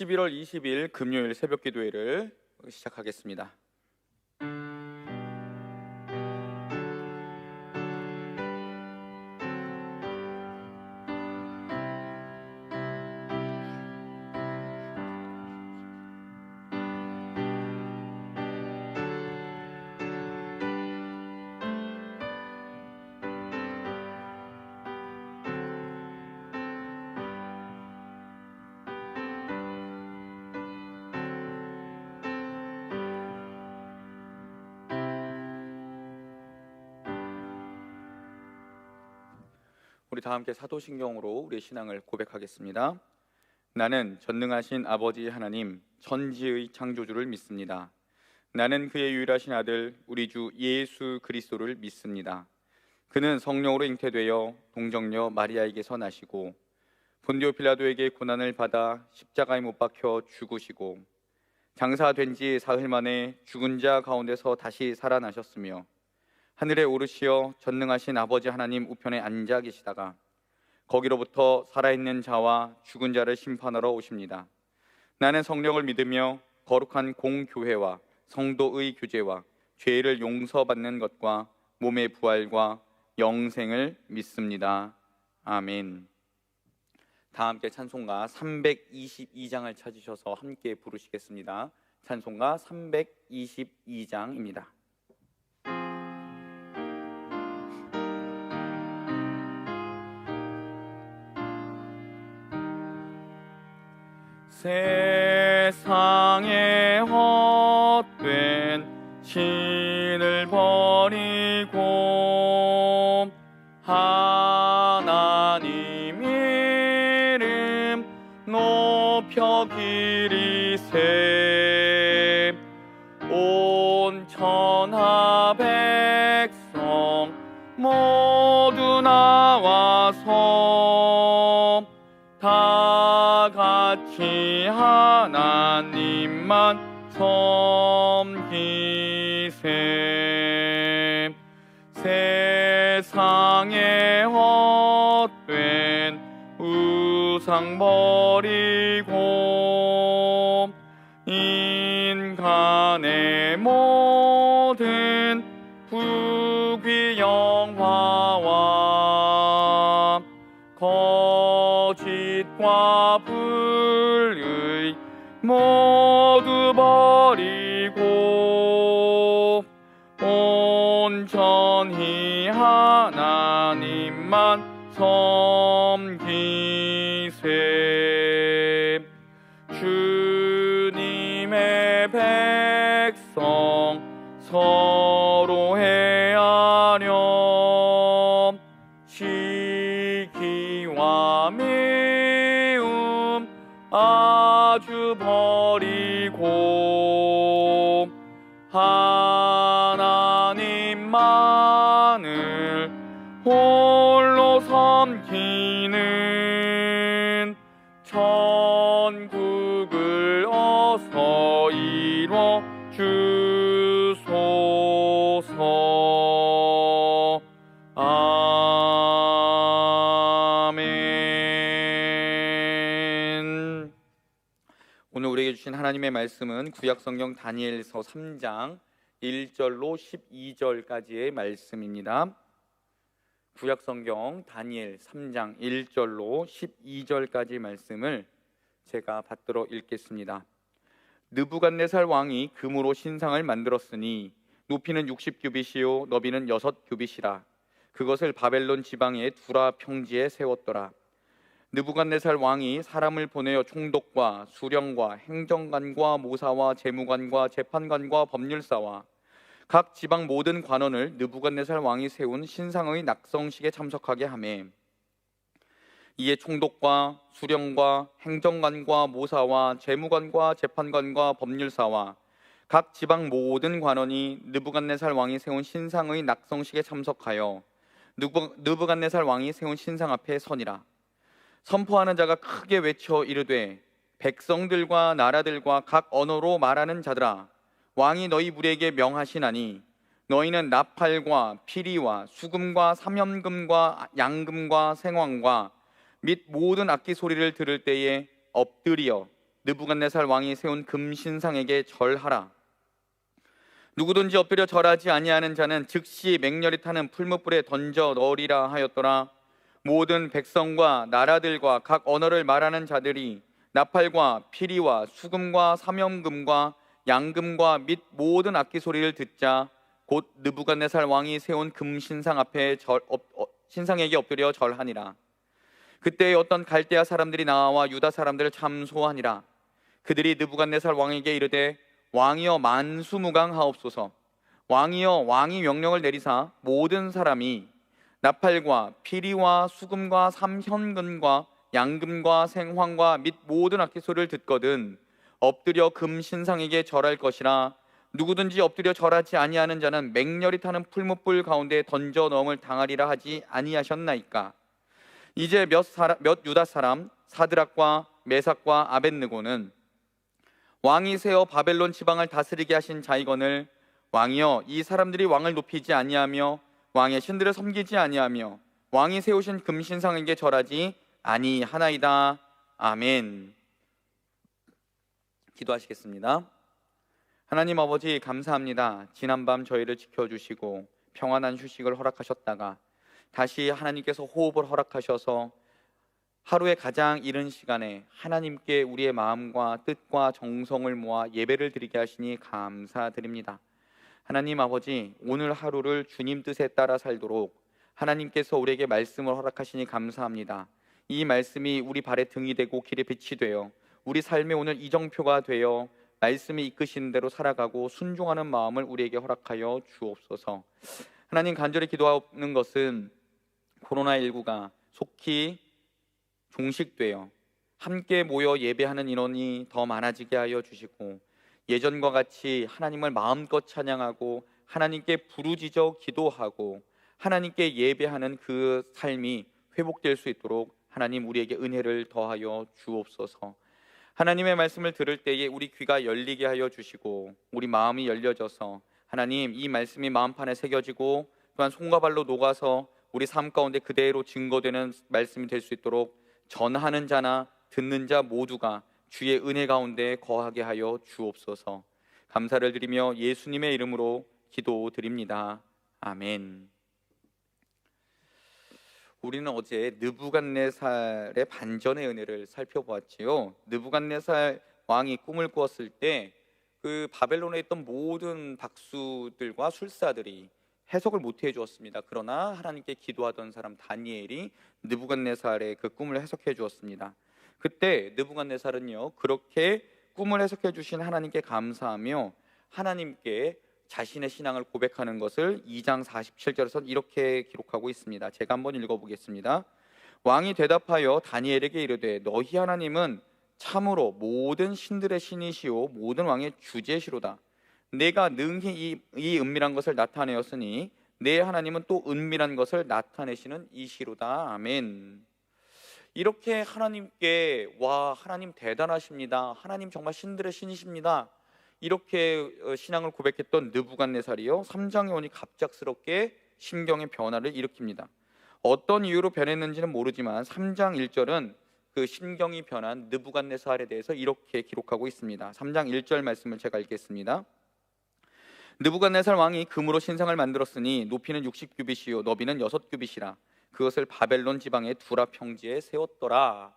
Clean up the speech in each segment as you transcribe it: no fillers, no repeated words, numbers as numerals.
11월 20일 금요일 새벽 기도회를 시작하겠습니다. 우리 다 함께 사도신경으로 우리의 신앙을 고백하겠습니다. 나는 전능하신 아버지 하나님 천지의 창조주를 믿습니다. 나는 그의 유일하신 아들 우리 주 예수 그리스도를 믿습니다. 그는 성령으로 잉태되어 동정녀 마리아에게서 나시고 본디오 빌라도에게 고난을 받아 십자가에 못 박혀 죽으시고 장사된 지 사흘 만에 죽은 자 가운데서 다시 살아나셨으며 하늘에 오르시어 전능하신 아버지 하나님 우편에 앉아 계시다가 거기로부터 살아있는 자와 죽은 자를 심판하러 오십니다. 나는 성령을 믿으며 거룩한 공교회와 성도의 교제와 죄를 용서받는 것과 몸의 부활과 영생을 믿습니다. 아멘. 다 함께 찬송가 322장을 찾으셔서 함께 부르시겠습니다. 찬송가 322장입니다. 세상에 헛된 신을 버리고 하나님 이름 높여 기리세 온 천하 백성 모두 나와서 다 같이 하나님만 섬기세 세상에 헛된 우상 버리고 인간의 모든 부귀 영화와 거짓과 불의 모두 버리고 온전히 하나님만 섬기세 주님의 백성 서로 헤아려 시기와 미움 아주 버리고 하나님만을 홀로 섬기는 천국을 어서 이뤄 주소서. 아멘. 오늘 우리에게 주신 하나님의 말씀은 구약성경 다니엘서 3장 1절로 12절까지의 말씀입니다. 구약성경 다니엘 3장 1절로 12절까지 말씀을 제가 받들어 읽겠습니다. 느부갓네살 왕이 금으로 신상을 만들었으니 높이는 60규빗이요 너비는 6규빗이라 그것을 바벨론 지방의 두라 평지에 세웠더라. 느부갓네살 왕이 사람을 보내어 총독과 수령과 행정관과 모사와 재무관과 재판관과 법률사와 각 지방 모든 관원을 느부갓네살 왕이 세운 신상의 낙성식에 참석하게 하매 이에 총독과 수령과 행정관과 모사와 재무관과 재판관과 법률사와 각 지방 모든 관원이 느부갓네살 왕이 세운 신상의 낙성식에 참석하여 느부갓네살 왕이 세운 신상 앞에 서니라. 선포하는 자가 크게 외쳐 이르되 백성들과 나라들과 각 언어로 말하는 자들아 왕이 너희 무리에게 명하시나니 너희는 나팔과 피리와 수금과 삼현금과 양금과 생황과 및 모든 악기 소리를 들을 때에 엎드리어 느부갓네살 왕이 세운 금신상에게 절하라. 누구든지 엎드려 절하지 아니하는 자는 즉시 맹렬히 타는 풀무불에 던져 넣으리라 하였더라. 모든 백성과 나라들과 각 언어를 말하는 자들이 나팔과 피리와 수금과 사명금과 양금과 및 모든 악기 소리를 듣자 곧 느부갓네살 왕이 세운 금신상 앞에 신상에게 엎드려 절하니라. 그때 어떤 갈대아 사람들이 나와 유다 사람들을 참소하니라. 그들이 느부갓네살 왕에게 이르되 왕이여 만수무강하옵소서. 왕이여 왕이 명령을 내리사 모든 사람이 나팔과 피리와 수금과 삼현금과 양금과 생황과 및 모든 악기 소리를 듣거든 엎드려 금신상에게 절할 것이라. 누구든지 엎드려 절하지 아니하는 자는 맹렬히 타는 풀무불 가운데 던져 넣음을 당하리라 하지 아니하셨나이까. 이제 몇 유다 사람 사드락과 메삭과 아벳느고는 왕이 세어 바벨론 지방을 다스리게 하신 자이거늘 왕이여 이 사람들이 왕을 높이지 아니하며 왕의 신들을 섬기지 아니하며 왕이 세우신 금신상에게 절하지 아니하나이다. 아멘. 기도하시겠습니다. 하나님 아버지 감사합니다. 지난밤 저희를 지켜주시고 평안한 휴식을 허락하셨다가 다시 하나님께서 호흡을 허락하셔서 하루의 가장 이른 시간에 하나님께 우리의 마음과 뜻과 정성을 모아 예배를 드리게 하시니 감사드립니다. 하나님 아버지, 오늘 하루를 주님 뜻에 따라 살도록 하나님께서 우리에게 말씀을 허락하시니 감사합니다. 이 말씀이 우리 발의 등이 되고 길의 빛이 되어 우리 삶의 오늘 이정표가 되어 말씀이 이끄시는 대로 살아가고 순종하는 마음을 우리에게 허락하여 주옵소서. 하나님, 간절히 기도하는 것은 코로나19가 속히 종식되어 함께 모여 예배하는 인원이 더 많아지게 하여 주시고 예전과 같이 하나님을 마음껏 찬양하고 하나님께 부르짖어 기도하고 하나님께 예배하는 그 삶이 회복될 수 있도록 하나님 우리에게 은혜를 더하여 주옵소서. 하나님의 말씀을 들을 때에 우리 귀가 열리게 하여 주시고 우리 마음이 열려져서 하나님 이 말씀이 마음판에 새겨지고 또한 손과 발로 녹아서 우리 삶 가운데 그대로 증거되는 말씀이 될 수 있도록 전하는 자나 듣는 자 모두가 주의 은혜 가운데 거하게 하여 주옵소서. 감사를 드리며 예수님의 이름으로 기도드립니다. 아멘. 우리는 어제 느부갓네살의 반전의 은혜를 살펴보았지요. 느부갓네살 왕이 꿈을 꾸었을 때 그 바벨론에 있던 모든 박수들과 술사들이 해석을 못 해주었습니다. 그러나 하나님께 기도하던 사람 다니엘이 느부갓네살의 그 꿈을 해석해 주었습니다. 그때 느부갓네살은요 그렇게 꿈을 해석해 주신 하나님께 감사하며 하나님께 자신의 신앙을 고백하는 것을 2장 47절에서 이렇게 기록하고 있습니다. 제가 한번 읽어보겠습니다. 왕이 대답하여 다니엘에게 이르되 너희 하나님은 참으로 모든 신들의 신이시오 모든 왕의 주제시로다. 내가 능히 이 은밀한 것을 나타내었으니 내 하나님은 또 은밀한 것을 나타내시는 이시로다. 아멘. 이렇게 하나님께 와 하나님 대단하십니다. 하나님 정말 신들의 신이십니다. 이렇게 신앙을 고백했던 느부갓네살이요 3장에 오니 갑작스럽게 심경의 변화를 일으킵니다. 어떤 이유로 변했는지는 모르지만 3장 1절은 그 심경이 변한 느부갓네살에 대해서 이렇게 기록하고 있습니다. 3장 1절 말씀을 제가 읽겠습니다. 느부갓네살 왕이 금으로 신상을 만들었으니 높이는 60규빗이요 너비는 6규빗이라 그것을 바벨론 지방의 두라 평지에 세웠더라.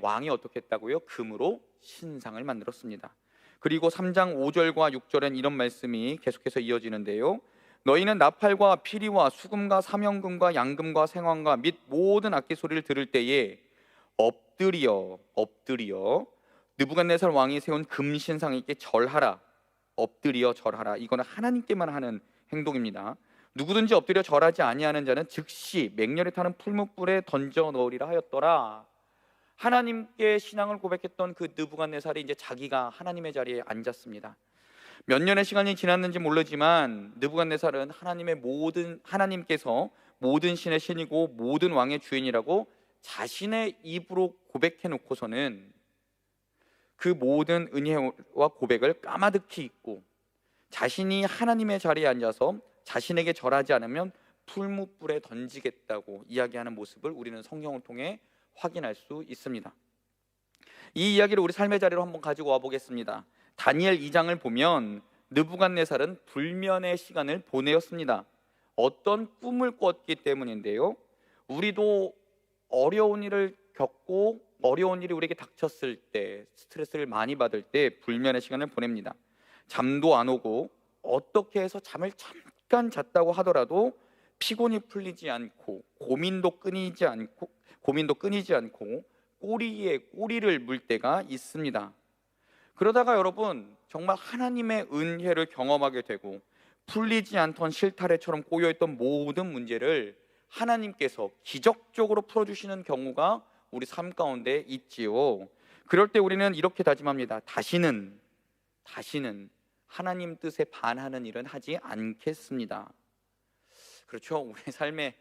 왕이 어떻게 했다고요? 금으로 신상을 만들었습니다. 그리고 3장 5절과 6절엔 이런 말씀이 계속해서 이어지는데요. 너희는 나팔과 피리와 수금과 사명금과 양금과 생황과 및 모든 악기 소리를 들을 때에 엎드려 느부갓네살 왕이 세운 금신상에게 절하라. 엎드려 절하라. 이거는 하나님께만 하는 행동입니다. 누구든지 엎드려 절하지 아니하는 자는 즉시 맹렬히 타는 풀무불에 던져 넣으리라 하였더라. 하나님께 신앙을 고백했던 그 느부갓네살이 이제 자기가 하나님의 자리에 앉았습니다. 몇 년의 시간이 지났는지 모르지만 느부갓네살은 하나님께서 모든 신의 신이고 모든 왕의 주인이라고 자신의 입으로 고백해 놓고서는 그 모든 은혜와 고백을 까마득히 잊고 자신이 하나님의 자리에 앉아서 자신에게 절하지 않으면 풀무불에 던지겠다고 이야기하는 모습을 우리는 성경을 통해 확인할 수 있습니다. 이 이야기를 우리 삶의 자리로 한번 가지고 와 보겠습니다. 다니엘 2장을 보면 느부갓네살은 불면의 시간을 보내었습니다. 어떤 꿈을 꿨기 때문인데요, 우리도 어려운 일을 겪고 어려운 일이 우리에게 닥쳤을 때, 스트레스를 많이 받을 때 불면의 시간을 보냅니다. 잠도 안 오고 어떻게 해서 잠을 잠깐 잤다고 하더라도 피곤이 풀리지 않고 고민도 끊이지 않고 꼬리에 꼬리를 물 때가 있습니다. 그러다가 여러분, 정말 하나님의 은혜를 경험하게 되고 풀리지 않던 실타래처럼 꼬여있던 모든 문제를 하나님께서 기적적으로 풀어주시는 경우가 우리 삶 가운데 있지요. 그럴 때 우리는 이렇게 다짐합니다. 다시는 하나님 뜻에 반하는 일은 하지 않겠습니다. 그렇죠. 우리 삶의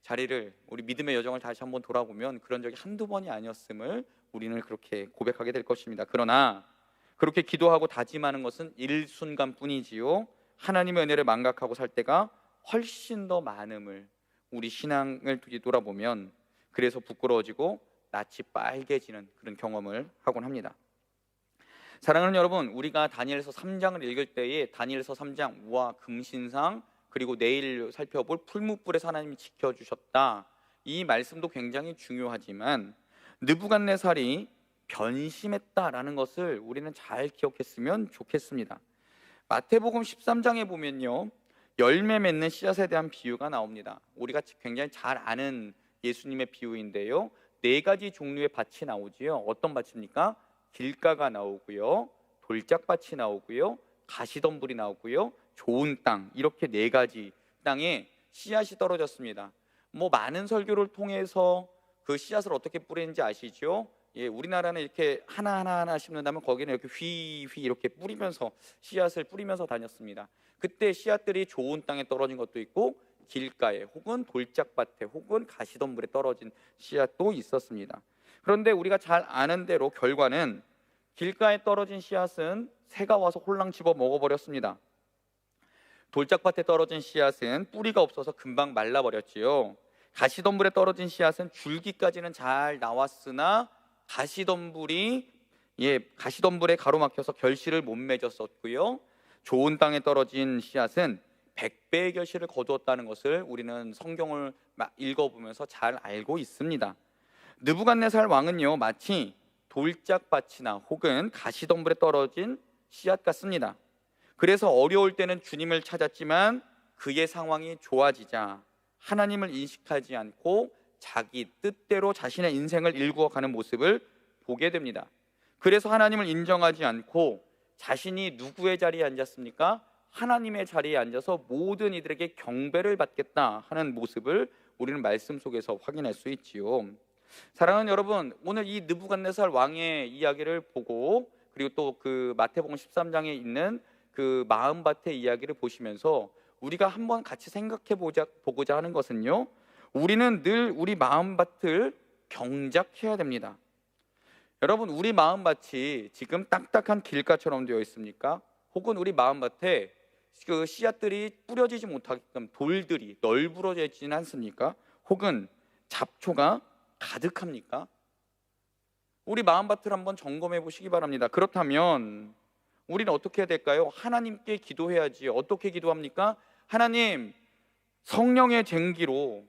자리를, 우리 믿음의 여정을 다시 한번 돌아보면 그런 적이 한두 번이 아니었음을 우리는 그렇게 고백하게 될 것입니다. 그러나 그렇게 기도하고 다짐하는 것은 일순간뿐이지요, 하나님의 은혜를 망각하고 살 때가 훨씬 더 많음을 우리 신앙을 뒤돌아보면 그래서 부끄러워지고 낯이 빨개지는 그런 경험을 하곤 합니다. 사랑하는 여러분, 우리가 다니엘서 3장을 읽을 때에 다니엘서 3장 우와 금신상, 그리고 내일 살펴볼 풀무불에서 하나님이 지켜주셨다, 이 말씀도 굉장히 중요하지만 느부갓네살이 변심했다라는 것을 우리는 잘 기억했으면 좋겠습니다. 마태복음 13장에 보면요, 열매 맺는 씨앗에 대한 비유가 나옵니다. 우리가 굉장히 잘 아는 예수님의 비유인데요, 4가지 종류의 밭이 나오지요. 어떤 밭입니까? 길가가 나오고요, 돌짝밭이 나오고요, 가시덤불이 나오고요, 좋은 땅, 이렇게 4가지 땅에 씨앗이 떨어졌습니다. 많은 설교를 통해서 그 씨앗을 어떻게 뿌리는지 아시죠? 예, 우리나라는 이렇게 하나 심는다면 거기는 이렇게 휘휘 이렇게 뿌리면서 씨앗을 뿌리면서 다녔습니다. 그때 씨앗들이 좋은 땅에 떨어진 것도 있고 길가에 혹은 돌짝밭에 혹은 가시덤불에 떨어진 씨앗도 있었습니다. 그런데 우리가 잘 아는 대로 결과는 길가에 떨어진 씨앗은 새가 와서 홀랑 집어 먹어버렸습니다. 돌짝밭에 떨어진 씨앗은 뿌리가 없어서 금방 말라버렸지요. 가시덤불에 떨어진 씨앗은 줄기까지는 잘 나왔으나 가시덤불에 가로막혀서 결실을 못 맺었었고요. 좋은 땅에 떨어진 씨앗은 100배의 결실을 거두었다는 것을 우리는 성경을 읽어보면서 잘 알고 있습니다. 느부갓네살 왕은요, 마치 돌짝밭이나 혹은 가시덤불에 떨어진 씨앗 같습니다. 그래서 어려울 때는 주님을 찾았지만 그의 상황이 좋아지자 하나님을 인식하지 않고 자기 뜻대로 자신의 인생을 일구어가는 모습을 보게 됩니다. 그래서 하나님을 인정하지 않고 자신이 누구의 자리에 앉았습니까? 하나님의 자리에 앉아서 모든 이들에게 경배를 받겠다 하는 모습을 우리는 말씀 속에서 확인할 수 있지요. 사랑하는 여러분, 오늘 이 느부갓네살 왕의 이야기를 보고 그리고 또 그 마태복음 13장에 있는 그 마음밭의 이야기를 보시면서 우리가 한번 같이 생각해 보고자 하는 것은요, 우리는 늘 우리 마음밭을 경작해야 됩니다. 여러분, 우리 마음밭이 지금 딱딱한 길가처럼 되어 있습니까? 혹은 우리 마음밭에 그 씨앗들이 뿌려지지 못하게끔 돌들이 널브러져 있지는 않습니까? 혹은 잡초가 가득합니까? 우리 마음밭을 한번 점검해 보시기 바랍니다. 그렇다면 우리는 어떻게 해야 될까요? 하나님께 기도해야지. 어떻게 기도합니까? 하나님, 성령의 쟁기로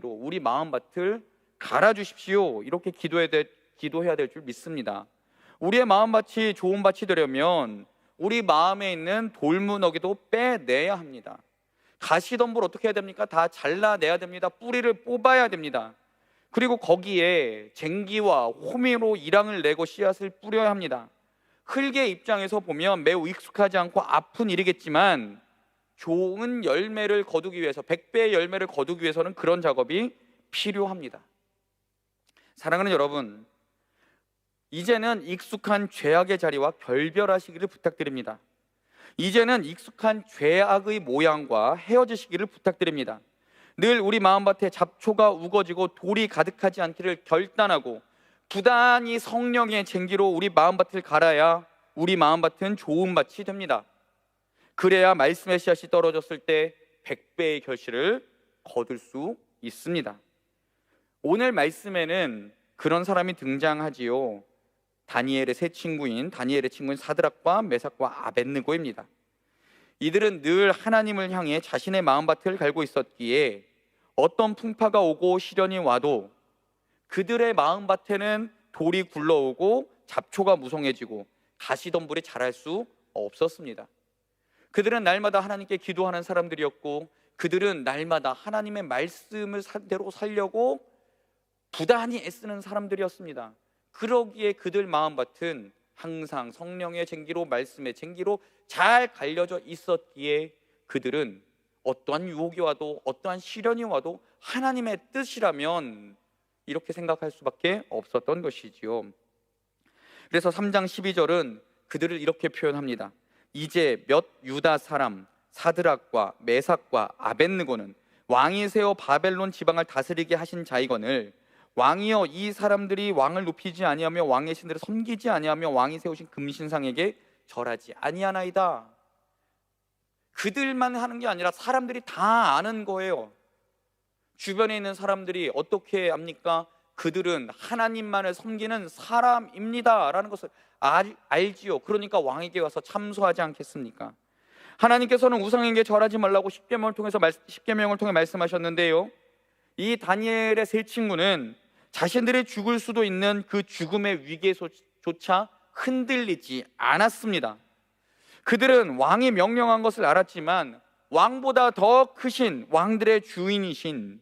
우리 마음밭을 갈아주십시오. 이렇게 기도해야 될 줄 믿습니다. 우리의 마음밭이 좋은 밭이 되려면 우리 마음에 있는 돌무너기도 빼내야 합니다. 가시덤불 어떻게 해야 됩니까? 다 잘라내야 됩니다. 뿌리를 뽑아야 됩니다. 그리고 거기에 쟁기와 호미로 이랑을 내고 씨앗을 뿌려야 합니다. 흙의 입장에서 보면 매우 익숙하지 않고 아픈 일이겠지만 좋은 열매를 거두기 위해서, 100배의 열매를 거두기 위해서는 그런 작업이 필요합니다. 사랑하는 여러분, 이제는 익숙한 죄악의 자리와 결별하시기를 부탁드립니다. 이제는 익숙한 죄악의 모양과 헤어지시기를 부탁드립니다. 늘 우리 마음밭에 잡초가 우거지고 돌이 가득하지 않기를 결단하고 부단히 성령의 쟁기로 우리 마음밭을 갈아야 우리 마음밭은 좋은 밭이 됩니다. 그래야 말씀의 씨앗이 떨어졌을 때 100배의 결실을 거둘 수 있습니다. 오늘 말씀에는 그런 사람이 등장하지요. 다니엘의 친구인 사드락과 메삭과 아벳느고입니다. 이들은 늘 하나님을 향해 자신의 마음밭을 갈고 있었기에 어떤 풍파가 오고 시련이 와도 그들의 마음밭에는 돌이 굴러오고 잡초가 무성해지고 가시덤불이 자랄 수 없었습니다. 그들은 날마다 하나님께 기도하는 사람들이었고, 그들은 날마다 하나님의 말씀을 대로 살려고 부단히 애쓰는 사람들이었습니다. 그러기에 그들 마음밭은 항상 성령의 쟁기로, 말씀의 쟁기로 잘 갈려져 있었기에 그들은 어떠한 유혹이 와도 어떠한 시련이 와도 하나님의 뜻이라면 이렇게 생각할 수밖에 없었던 것이지요. 그래서 3장 12절은 그들을 이렇게 표현합니다. 이제 몇 유다 사람 사드락과 메삭과 아벳느고는 왕이 세워 바벨론 지방을 다스리게 하신 자이거늘 왕이여, 이 사람들이 왕을 높이지 아니하며 왕의 신들을 섬기지 아니하며 왕이 세우신 금신상에게 절하지 아니하나이다. 그들만 하는 게 아니라 사람들이 다 아는 거예요. 주변에 있는 사람들이 어떻게 압니까? 그들은 하나님만을 섬기는 사람입니다 라는 것을 알지요. 그러니까 왕에게 와서 참소하지 않겠습니까? 하나님께서는 우상에게 절하지 말라고 십계명을 통해 말씀하셨는데요, 이 다니엘의 세 친구는 자신들이 죽을 수도 있는 그 죽음의 위기에조차 흔들리지 않았습니다. 그들은 왕이 명령한 것을 알았지만 왕보다 더 크신 왕들의 주인이신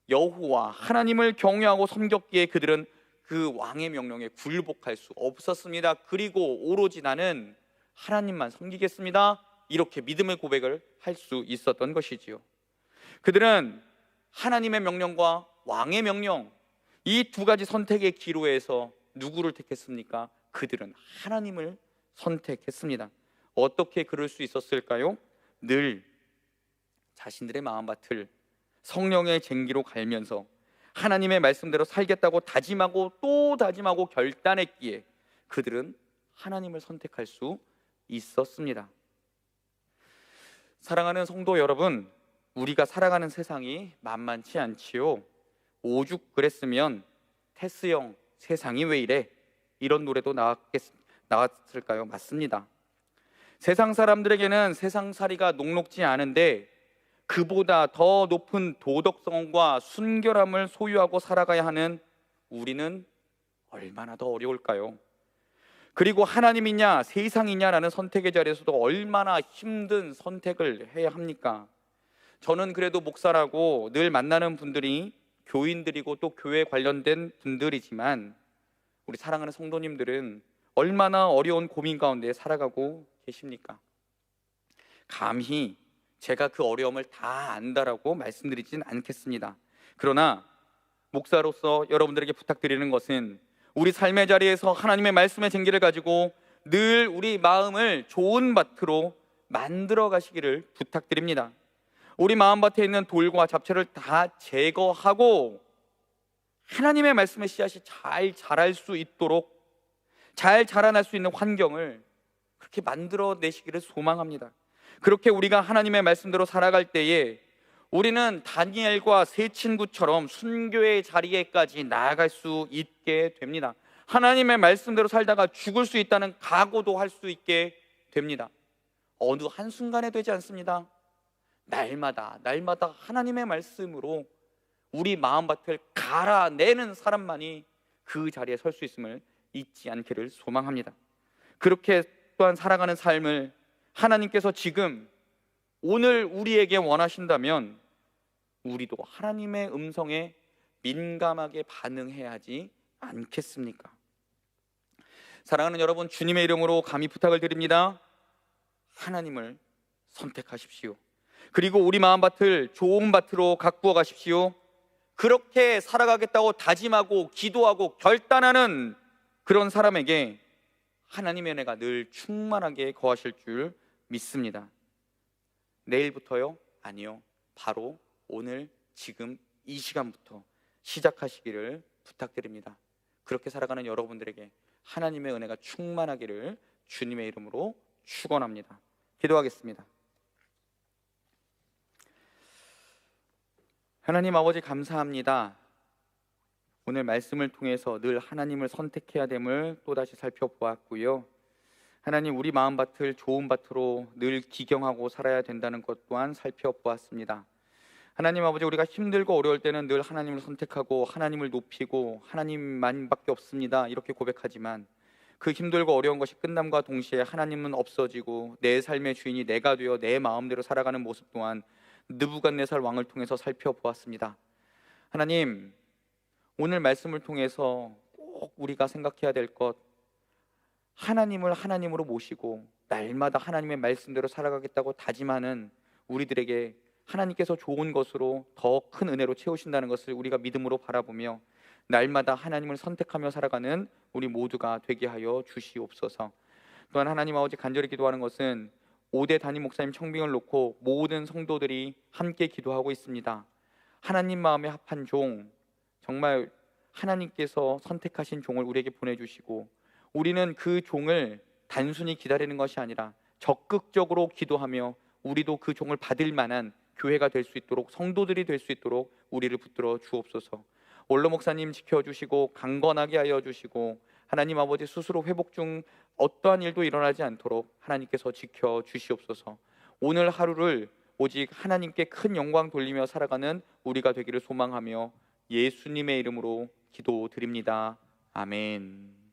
여호와 하나님을 경외하고 섬겼기에 그들은 그 왕의 명령에 굴복할 수 없었습니다. 그리고 오로지 나는 하나님만 섬기겠습니다, 이렇게 믿음의 고백을 할 수 있었던 것이지요. 그들은 하나님의 명령과 왕의 명령, 이 두 가지 선택의 기로에서 누구를 택했습니까? 그들은 하나님을 선택했습니다. 어떻게 그럴 수 있었을까요? 늘 자신들의 마음밭을 성령의 쟁기로 갈면서 하나님의 말씀대로 살겠다고 다짐하고 또 다짐하고 결단했기에 그들은 하나님을 선택할 수 있었습니다. 사랑하는 성도 여러분, 우리가 살아가는 세상이 만만치 않지요. 오죽 그랬으면 테스형 세상이 왜 이래? 이런 노래도 나왔을까요? 맞습니다. 세상 사람들에게는 세상살이가 녹록지 않은데 그보다 더 높은 도덕성과 순결함을 소유하고 살아가야 하는 우리는 얼마나 더 어려울까요? 그리고 하나님이냐 세상이냐라는 선택의 자리에서도 얼마나 힘든 선택을 해야 합니까? 저는 그래도 목사라고 늘 만나는 분들이 교인들이고 또 교회 관련된 분들이지만 우리 사랑하는 성도님들은 얼마나 어려운 고민 가운데 살아가고 계십니까? 감히 제가 그 어려움을 다 안다라고 말씀드리진 않겠습니다. 그러나 목사로서 여러분들에게 부탁드리는 것은 우리 삶의 자리에서 하나님의 말씀의 쟁기를 가지고 늘 우리 마음을 좋은 밭으로 만들어 가시기를 부탁드립니다. 우리 마음밭에 있는 돌과 잡초를 다 제거하고 하나님의 말씀의 씨앗이 잘 자랄 수 있도록, 잘 자라날 수 있는 환경을 그렇게 만들어내시기를 소망합니다. 그렇게 우리가 하나님의 말씀대로 살아갈 때에 우리는 다니엘과 세 친구처럼 순교의 자리에까지 나아갈 수 있게 됩니다. 하나님의 말씀대로 살다가 죽을 수 있다는 각오도 할 수 있게 됩니다. 어느 한순간에 되지 않습니다. 날마다 하나님의 말씀으로 우리 마음밭을 갈아내는 사람만이 그 자리에 설 수 있음을 잊지 않기를 소망합니다. 그렇게 또한 살아가는 삶을 하나님께서 지금 오늘 우리에게 원하신다면 우리도 하나님의 음성에 민감하게 반응해야 하지 않겠습니까? 사랑하는 여러분, 주님의 이름으로 감히 부탁을 드립니다. 하나님을 선택하십시오. 그리고 우리 마음밭을 좋은 밭으로 가꾸어 가십시오. 그렇게 살아가겠다고 다짐하고 기도하고 결단하는 그런 사람에게 하나님의 은혜가 늘 충만하게 거하실 줄 믿습니다. 내일부터요? 아니요. 바로 오늘 지금 이 시간부터 시작하시기를 부탁드립니다. 그렇게 살아가는 여러분들에게 하나님의 은혜가 충만하기를 주님의 이름으로 축원합니다. 기도하겠습니다. 하나님 아버지, 감사합니다. 오늘 말씀을 통해서 늘 하나님을 선택해야 됨을 또다시 살펴보았고요. 하나님, 우리 마음밭을 좋은 밭으로 늘 기경하고 살아야 된다는 것 또한 살펴보았습니다. 하나님 아버지, 우리가 힘들고 어려울 때는 늘 하나님을 선택하고 하나님을 높이고 하나님만밖에 없습니다 이렇게 고백하지만, 그 힘들고 어려운 것이 끝남과 동시에 하나님은 없어지고 내 삶의 주인이 내가 되어 내 마음대로 살아가는 모습 또한 느부갓네살 왕을 통해서 살펴보았습니다. 하나님, 오늘 말씀을 통해서 꼭 우리가 생각해야 될 것, 하나님을 하나님으로 모시고 날마다 하나님의 말씀대로 살아가겠다고 다짐하는 우리들에게 하나님께서 좋은 것으로 더 큰 은혜로 채우신다는 것을 우리가 믿음으로 바라보며 날마다 하나님을 선택하며 살아가는 우리 모두가 되게 하여 주시옵소서. 또한 하나님 아버지, 간절히 기도하는 것은 5대 담임 목사님 청빙을 놓고 모든 성도들이 함께 기도하고 있습니다. 하나님 마음에 합한 종, 정말 하나님께서 선택하신 종을 우리에게 보내주시고, 우리는 그 종을 단순히 기다리는 것이 아니라 적극적으로 기도하며 우리도 그 종을 받을 만한 교회가 될 수 있도록, 성도들이 될 수 있도록 우리를 붙들어 주옵소서. 원로 목사님 지켜주시고 강건하게 하여 주시고, 하나님 아버지, 스스로 회복 중 어떠한 일도 일어나지 않도록 하나님께서 지켜 주시옵소서. 오늘 하루를 오직 하나님께 큰 영광 돌리며 살아가는 우리가 되기를 소망하며 예수님의 이름으로 기도드립니다. 아멘.